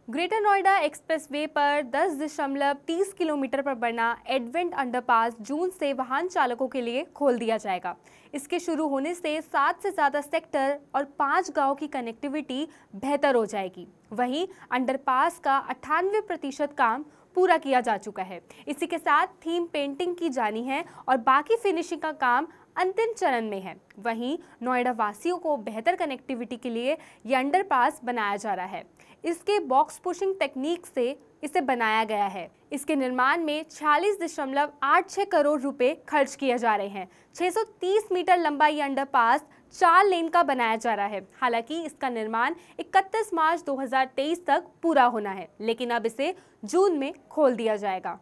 Greater Noida expressway पर 10.30 kilometre पर बना एडवेंट अंडरपास जून से वाहन चालकों के लिए खोल दिया जाएगा। इसके शुरू होने से 7 से ज़्यादा सेक्टर और 5 गांव की कनेक्टिविटी बेहतर हो जाएगी। वहीं अंडरपास का 98% काम पूरा किया जा चुका है। इसी के साथ थीम पेंटिंग की जानी है और बाकी फिनिशिंग का काम अंतिम चरण में है। वहीं नोएडा वासियों को बेहतर कनेक्टिविटी के लिए ये अंडरपास बनाया जा रहा है। इसके बॉक्स पुशिंग टेक्निक से इसे बनाया गया है। इसके निर्माण में 46.86 करोड़ रुपए खर्च किए जा रहे हैं। 630 मीटर लंबा ये अंडरपास 4 लेन का बनाया जा रहा है। हालांकि इसका निर्माण 31 मार्च 2023 तक पूरा होना है, लेकिन अब इसे जून में खोल दिया जाएगा।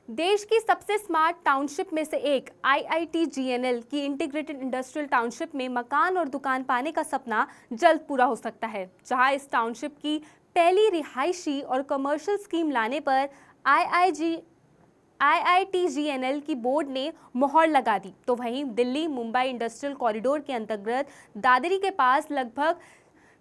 देश की सबसे स्मार्ट टाउनशिप में से एक IIT-GNL की इंटीग्रेटेड इंडस्ट्रियल टाउनशिप में मकान और दुकान पाने का सपना जल्द पूरा हो सकता है। जहां इस टाउनशिप की पहली रिहायशी और कमर्शियल स्कीम लाने पर IIT-GNL की बोर्ड ने मोहर लगा दी, तो वहीं दिल्ली मुंबई इंडस्ट्रियल कॉरिडोर के अंतर्गत दादरी के पास लगभग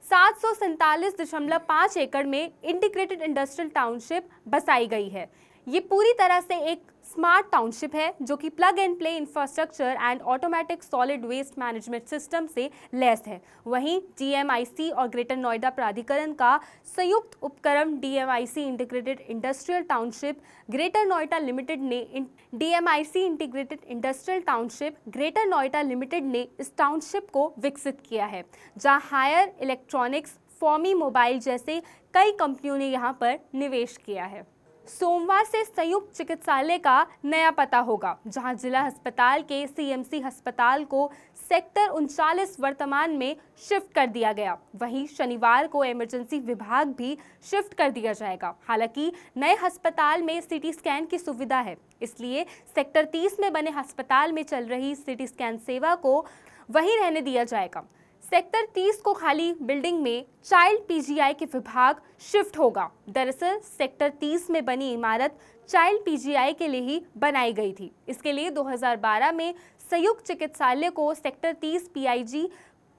747.5 एकड़ में इंटीग्रेटेड इंडस्ट्रियल टाउनशिप बसाई गई है। ये पूरी तरह से एक स्मार्ट टाउनशिप है जो कि plug and play infrastructure and automatic solid waste management system से लैस है। वहीं DMIC और ग्रेटर नोएडा प्राधिकरण का संयुक्त उपक्रम DMIC integrated industrial township greater Noida limited ने DMIC integrated industrial township greater Noida limited ने इस टाउनशिप को विकसित किया है, जहां हायर इलेक्ट्रॉनिक्स, फॉर्मी मोबाइल जैसे कई कंपनियों ने यहां पर निवेश किया है। सोमवार से संयुक्त चिकित्सालय का नया पता होगा, जहां जिला अस्पताल के CMC अस्पताल को सेक्टर 39 वर्तमान में शिफ्ट कर दिया गया। वहीं शनिवार को इमरजेंसी विभाग भी शिफ्ट कर दिया जाएगा। हालांकि नए अस्पताल में CT स्कैन की सुविधा है, इसलिए सेक्टर 30 में बने अस्पताल में चल रही CT स्कैन सेवा को वहीं रहने दिया जाएगा। सेक्टर 30 को खाली बिल्डिंग में चाइल्ड PGI के विभाग शिफ्ट होगा। दरअसल सेक्टर 30 में बनी इमारत चाइल्ड PGI के लिए ही बनाई गई थी। इसके लिए 2012 में संयुक्त चिकित्सालय को सेक्टर 30 PIG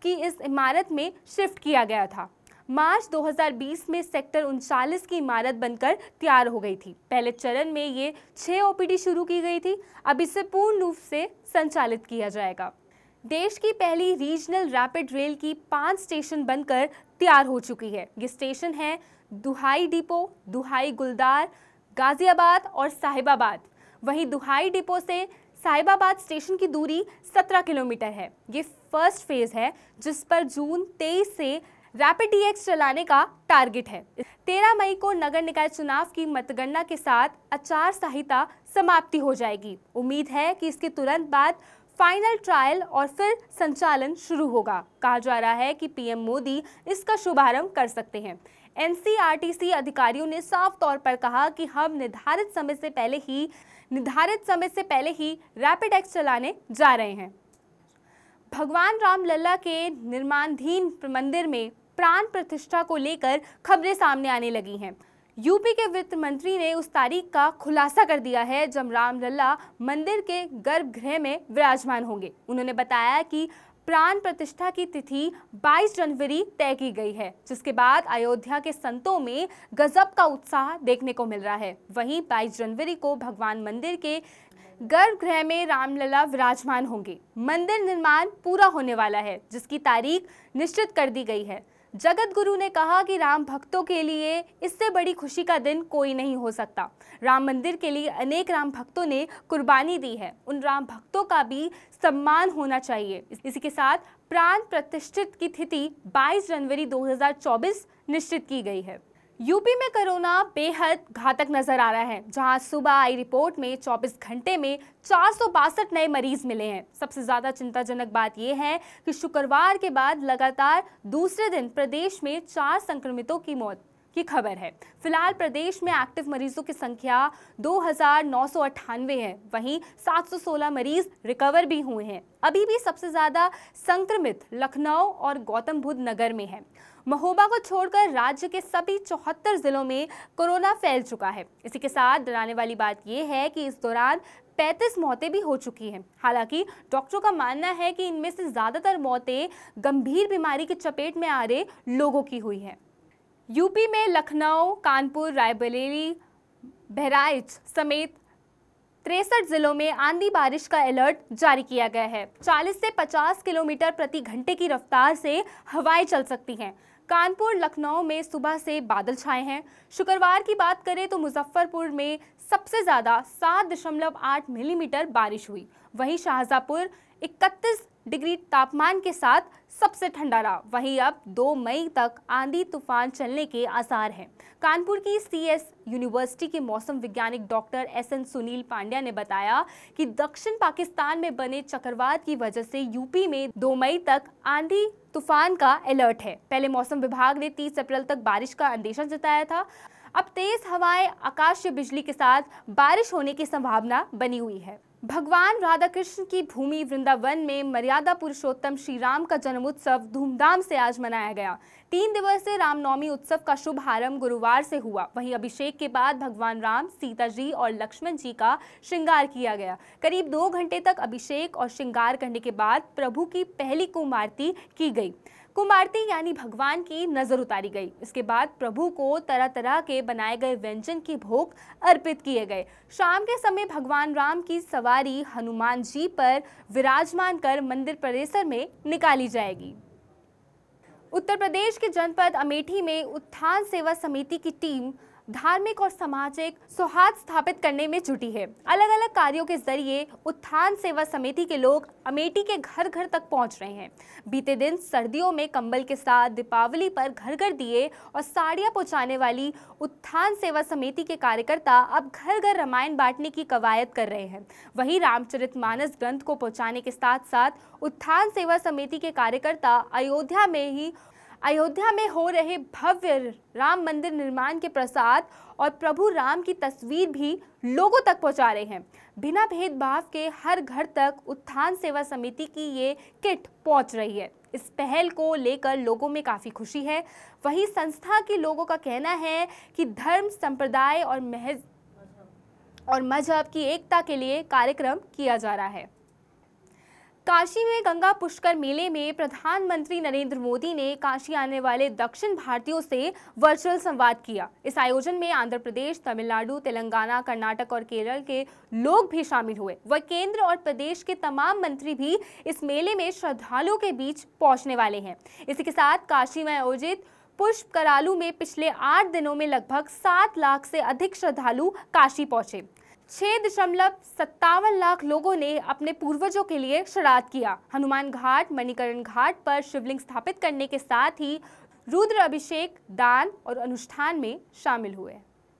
की इस इमारत में शिफ्ट किया गया था। मार्च 2020 में सेक्टर 39 की इमारत बनकर तैयार हो गई थी। पहले चरण में ये 6 OPD शुरू की गई थी। अब इसे पूर्ण रूप से संचालित किया जाएगा। देश की पहली रीजनल रैपिड रेल की 5 स्टेशन बनकर तैयार हो चुकी है। ये स्टेशन है दुहाई डिपो, दुहाई गुलदार, गाजियाबाद और साहिबाबाद। वहीं दुहाई डिपो से साहिबाबाद स्टेशन की दूरी 17 किलोमीटर है। ये फर्स्ट फेज है, जिस पर जून 23 से रैपिड DX चलाने का टारगेट है। 13 मई को नगर निकाय चुनाव की मतगणना के साथ आचार संहिता समाप्ति हो जाएगी। उम्मीद है कि इसके तुरंत बाद फाइनल ट्रायल और फिर संचालन शुरू होगा। कहा जा रहा है कि PM मोदी इसका शुभारंभ कर सकते हैं। NCRTC अधिकारियों ने साफ तौर पर कहा कि हम निर्धारित समय से पहले ही रैपिड एक्स चलाने जा रहे हैं। भगवान रामलला के निर्माणाधीन मंदिर में प्राण प्रतिष्ठा को लेकर खबरें सामने आने लगी हैं। यूपी के वित्त मंत्री ने उस तारीख का खुलासा कर दिया है जब रामलला मंदिर के गर्भगृह में विराजमान होंगे। उन्होंने बताया कि प्राण प्रतिष्ठा की तिथि 22 जनवरी तय की गई है, जिसके बाद अयोध्या के संतों में गजब का उत्साह देखने को मिल रहा है। वहीं 22 जनवरी को भगवान मंदिर के गर्भगृह में रामलला विराजमान होंगे। मंदिर निर्माण पूरा होने वाला है, जिसकी तारीख निश्चित कर दी गई है। जगत गुरु ने कहा कि राम भक्तों के लिए इससे बड़ी खुशी का दिन कोई नहीं हो सकता। राम मंदिर के लिए अनेक राम भक्तों ने कुर्बानी दी है, उन राम भक्तों का भी सम्मान होना चाहिए। इसी के साथ प्राण प्रतिष्ठित की तिथि 22 जनवरी 2024 निश्चित की गई है। यूपी में कोरोना बेहद घातक नजर आ रहा है, जहां सुबह आई रिपोर्ट में 24 घंटे में 462 नए मरीज मिले हैं। सबसे ज्यादा चिंताजनक बात यह है कि शुक्रवार के बाद लगातार दूसरे दिन प्रदेश में 4 संक्रमितों की मौत की खबर है। फिलहाल प्रदेश में एक्टिव मरीजों की संख्या 2998 है। वहीं 716 मरीज रिकवर भी हुए हैं। अभी भी सबसे ज्यादा संक्रमित लखनऊ और गौतम बुद्ध नगर में है। महोबा को छोड़कर राज्य के सभी 74 जिलों में कोरोना फैल चुका है। इसी के साथ डराने वाली बात यह है कि इस दौरान 35 मौतें भी हो चुकी हैं। हालांकि डॉक्टरों का मानना है कि इनमें से ज्यादातर मौतें गंभीर बीमारी की चपेट में आ रहे लोगों की हुई हैं। यूपी में लखनऊ, कानपुर, रायबरेली, बहराइच समेत 63 जिलों में आंधी बारिश का अलर्ट जारी किया गया है। 40 से 50 किलोमीटर प्रति घंटे की रफ्तार से हवाएं चल सकती हैं। कानपुर, लखनऊ में सुबह से बादल छाए हैं। शुक्रवार की बात करें तो मुजफ्फरपुर में सबसे ज्यादा 7.8 मिलीमीटर बारिश हुई। वहीं शाहजहांपुर 31 डिग्री तापमान के साथ सबसे ठंडा रहा। वहीं अब 2 मई तक आंधी तूफान चलने के आसार हैं। कानपुर की CS यूनिवर्सिटी के मौसम वैज्ञानिक डॉक्टर SN सुनील पांड्या ने बताया कि दक्षिण पाकिस्तान में बने चक्रवात की वजह से यूपी में 2 मई तक आंधी तूफान का अलर्ट है। पहले मौसम विभाग ने 30 अप्रैल तक बारिश का अंदेशा जताया था। अब तेज हवाएं, आकाशीय बिजली के साथ बारिश होने की संभावना बनी हुई है। भगवान राधा कृष्ण की भूमि वृंदावन में मर्यादा पुरुषोत्तम श्री राम का जन्मोत्सव धूमधाम से आज मनाया गया। 3 दिवसीय रामनवमी उत्सव का शुभारंभ गुरुवार से हुआ। वहीं अभिषेक के बाद भगवान राम, सीता जी और लक्ष्मण जी का श्रृंगार किया गया। करीब 2 घंटे तक अभिषेक और श्रृंगार करने के बाद प्रभु की पहली कुमारती की गई। कुमारती यानी भगवान की नजर उतारी गई। इसके बाद प्रभु को तरह तरह के बनाए गए व्यंजन के भोग अर्पित किए गए। शाम के समय भगवान राम की सवारी हनुमान जी पर विराजमान कर मंदिर परिसर में निकाली जाएगी। उत्तर प्रदेश के जनपद अमेठी में उत्थान सेवा समिति की टीम धार्मिक और सामाजिक सौहार्द स्थापित करने में जुटी है। अलग अलग कार्यों के जरिए उत्थान सेवा समिति के लोग अमेठी के घर घर तक पहुंच रहे हैं। बीते दिन सर्दियों में कंबल के साथ दीपावली पर घर घर दिए और साड़ियां पहुंचाने वाली उत्थान सेवा समिति के कार्यकर्ता अब घर घर रामायण बांटने की कवायद कर रहे हैं। वहीं रामचरितमानस ग्रंथ को पहुंचाने के साथ साथ उत्थान सेवा समिति के कार्यकर्ता अयोध्या में हो रहे भव्य राम मंदिर निर्माण के प्रसाद और प्रभु राम की तस्वीर भी लोगों तक पहुंचा रहे हैं। बिना भेदभाव के हर घर तक उत्थान सेवा समिति की ये किट पहुंच रही है। इस पहल को लेकर लोगों में काफ़ी खुशी है। वहीं संस्था के लोगों का कहना है कि धर्म, संप्रदाय और मजहब की एकता के लिए कार्यक्रम किया जा रहा है। काशी में गंगा पुष्कर मेले में प्रधानमंत्री नरेंद्र मोदी ने काशी आने वाले दक्षिण भारतीयों से वर्चुअल संवाद किया। इस आयोजन में आंध्र प्रदेश, तमिलनाडु, तेलंगाना, कर्नाटक और केरल के लोग भी शामिल हुए। वह केंद्र और प्रदेश के तमाम मंत्री भी इस मेले में श्रद्धालुओं के बीच पहुंचने वाले हैं। इसी के साथ काशी में आयोजित पुष्प करालू में पिछले 8 दिनों में लगभग 7 लाख से अधिक श्रद्धालु काशी पहुंचे। 6.57 लाख लोगों ने अपने पूर्वजों के लिए श्राद्ध किया। हनुमान घाट, मणिकरण घाट पर शिवलिंग स्थापित करने के साथ ही रुद्र अभिषेक, दान और अनुष्ठान में शामिल हुए।